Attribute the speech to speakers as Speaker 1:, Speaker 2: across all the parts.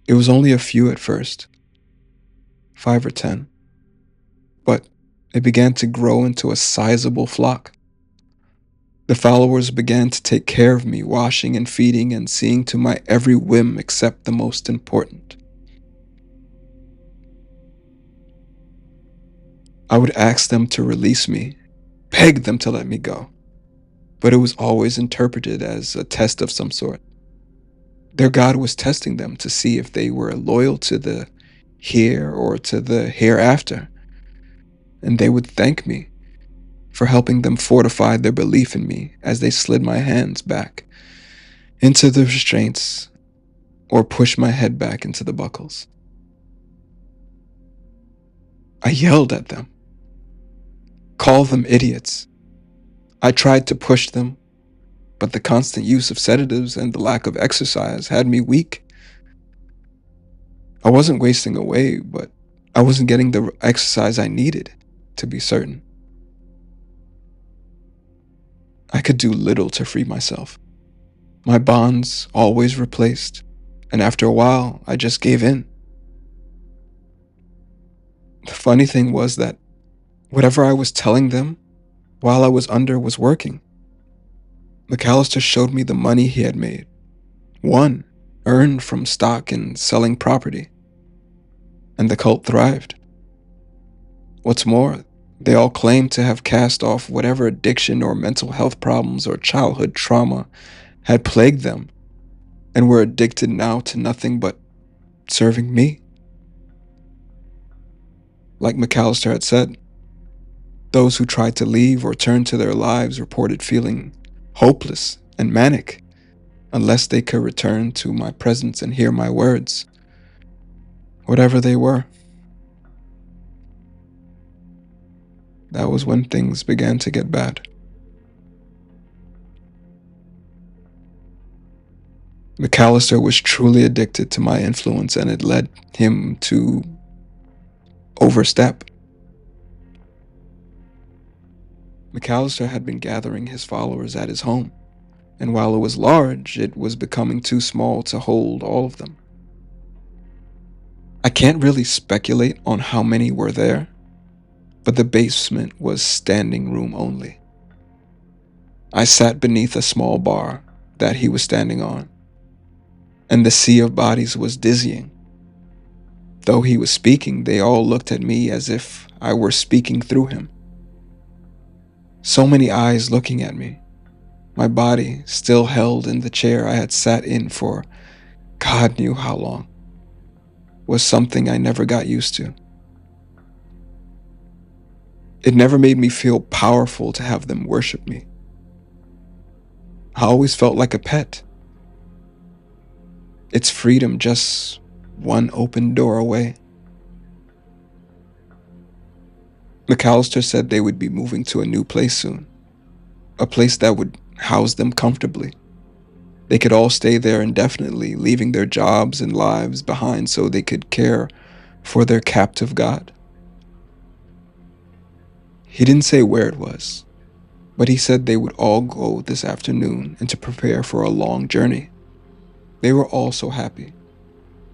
Speaker 1: It was only a few at first, 5 or 10, but it began to grow into a sizable flock. The followers began to take care of me, washing and feeding and seeing to my every whim except the most important. I would ask them to release me, beg them to let me go, but it was always interpreted as a test of some sort. Their God was testing them to see if they were loyal to the here or to the hereafter, and they would thank me for helping them fortify their belief in me as they slid my hands back into the restraints or pushed my head back into the buckles. I yelled at them, called them idiots. I tried to push them, but the constant use of sedatives and the lack of exercise had me weak. I wasn't wasting away, but I wasn't getting the exercise I needed, to be certain. I could do little to free myself. My bonds always replaced, and after a while, I just gave in. The funny thing was that whatever I was telling them while I was under was working. McAllister showed me the money he had made. One, earned from stock and selling property. And the cult thrived. What's more, they all claimed to have cast off whatever addiction or mental health problems or childhood trauma had plagued them and were addicted now to nothing but serving me. Like McAllister had said, those who tried to leave or turn to their lives reported feeling hopeless and manic unless they could return to my presence and hear my words, whatever they were. That was when things began to get bad. McAllister was truly addicted to my influence, and it led him to overstep. McAllister had been gathering his followers at his home, and while it was large, it was becoming too small to hold all of them. I can't really speculate on how many were there, but the basement was standing room only. I sat beneath a small bar that he was standing on, and the sea of bodies was dizzying. Though he was speaking, they all looked at me as if I were speaking through him. So many eyes looking at me, my body still held in the chair I had sat in for God knew how long, was something I never got used to. It never made me feel powerful to have them worship me. I always felt like a pet. Its freedom just one open door away. McAllister said they would be moving to a new place soon, a place that would house them comfortably. They could all stay there indefinitely, leaving their jobs and lives behind so they could care for their captive God. He didn't say where it was, but he said they would all go this afternoon and to prepare for a long journey. They were all so happy,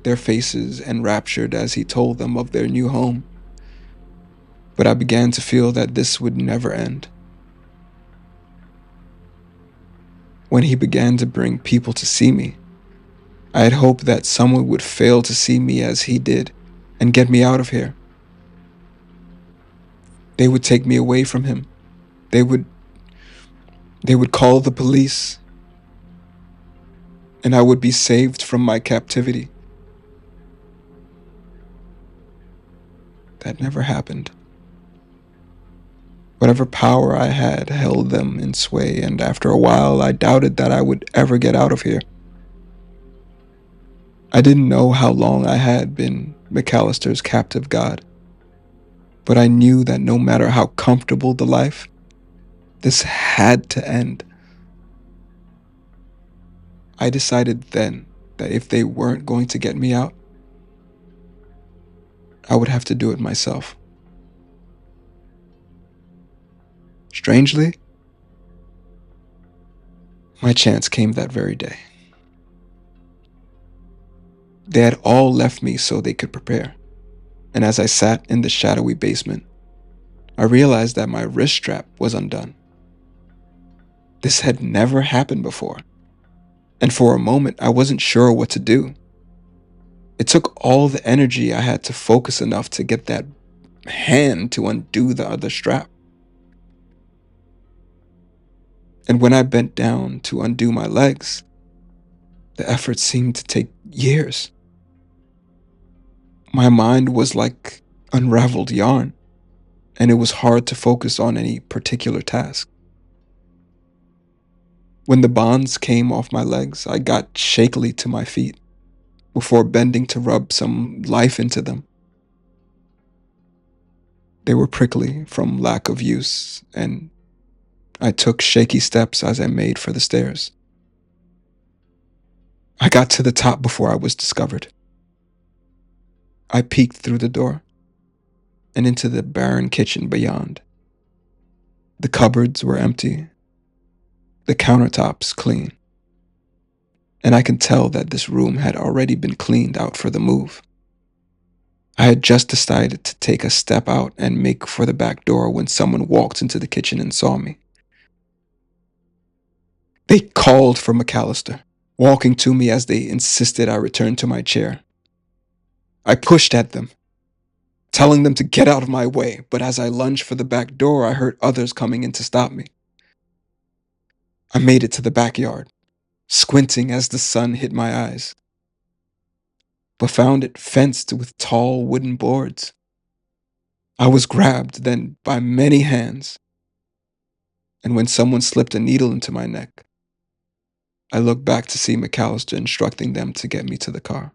Speaker 1: their faces enraptured as he told them of their new home. But I began to feel that this would never end. When he began to bring people to see me, I had hoped that someone would fail to see me as he did and get me out of here. They would take me away from him. They would call the police, and I would be saved from my captivity. That never happened. Whatever power I had held them in sway, and after a while I doubted that I would ever get out of here. I didn't know how long I had been McAllister's captive God, but I knew that no matter how comfortable the life, this had to end. I decided then that if they weren't going to get me out, I would have to do it myself. Strangely, my chance came that very day. They had all left me so they could prepare, and as I sat in the shadowy basement, I realized that my wrist strap was undone. This had never happened before, and for a moment I wasn't sure what to do. It took all the energy I had to focus enough to get that hand to undo the other strap. And when I bent down to undo my legs, the effort seemed to take years. My mind was like unraveled yarn, and it was hard to focus on any particular task. When the bonds came off my legs, I got shakily to my feet before bending to rub some life into them. They were prickly from lack of use, and I took shaky steps as I made for the stairs. I got to the top before I was discovered. I peeked through the door and into the barren kitchen beyond. The cupboards were empty, the countertops clean, and I could tell that this room had already been cleaned out for the move. I had just decided to take a step out and make for the back door when someone walked into the kitchen and saw me. They called for McAllister, walking to me as they insisted I return to my chair. I pushed at them, telling them to get out of my way, but as I lunged for the back door, I heard others coming in to stop me. I made it to the backyard, squinting as the sun hit my eyes, but found it fenced with tall wooden boards. I was grabbed then by many hands, and when someone slipped a needle into my neck, I looked back to see McAllister instructing them to get me to the car.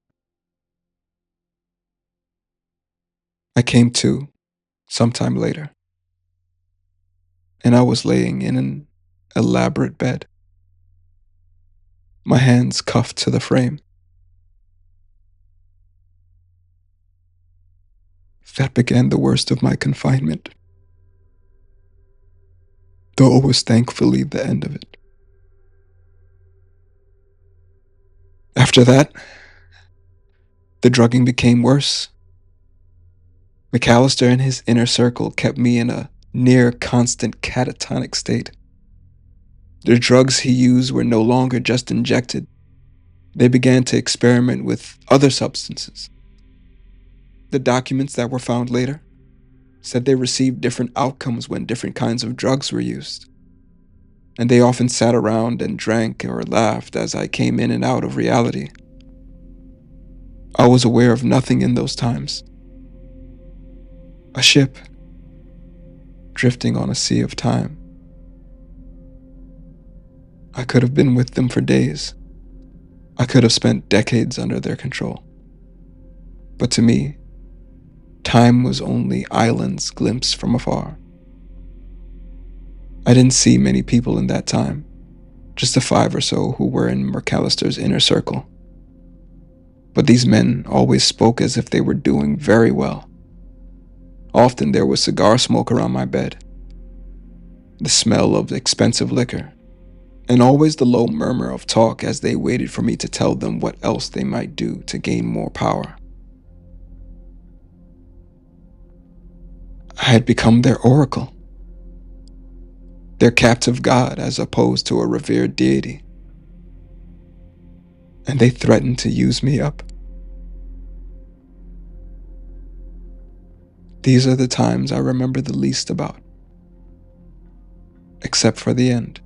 Speaker 1: I came to sometime later, and I was laying in an elaborate bed, my hands cuffed to the frame. That began the worst of my confinement, though it was thankfully the end of it. After that, the drugging became worse. McAllister and his inner circle kept me in a near constant catatonic state. The drugs he used were no longer just injected. They began to experiment with other substances. The documents that were found later said they received different outcomes when different kinds of drugs were used. And they often sat around and drank or laughed as I came in and out of reality. I was aware of nothing in those times. A ship drifting on a sea of time. I could have been with them for days. I could have spent decades under their control. But to me, time was only islands glimpsed from afar. I didn't see many people in that time, just the 5 or so who were in McAllister's inner circle. But these men always spoke as if they were doing very well. Often there was cigar smoke around my bed, the smell of expensive liquor, and always the low murmur of talk as they waited for me to tell them what else they might do to gain more power. I had become their oracle, their captive god as opposed to a revered deity. And they threatened to use me up. These are the times I remember the least about, except for the end.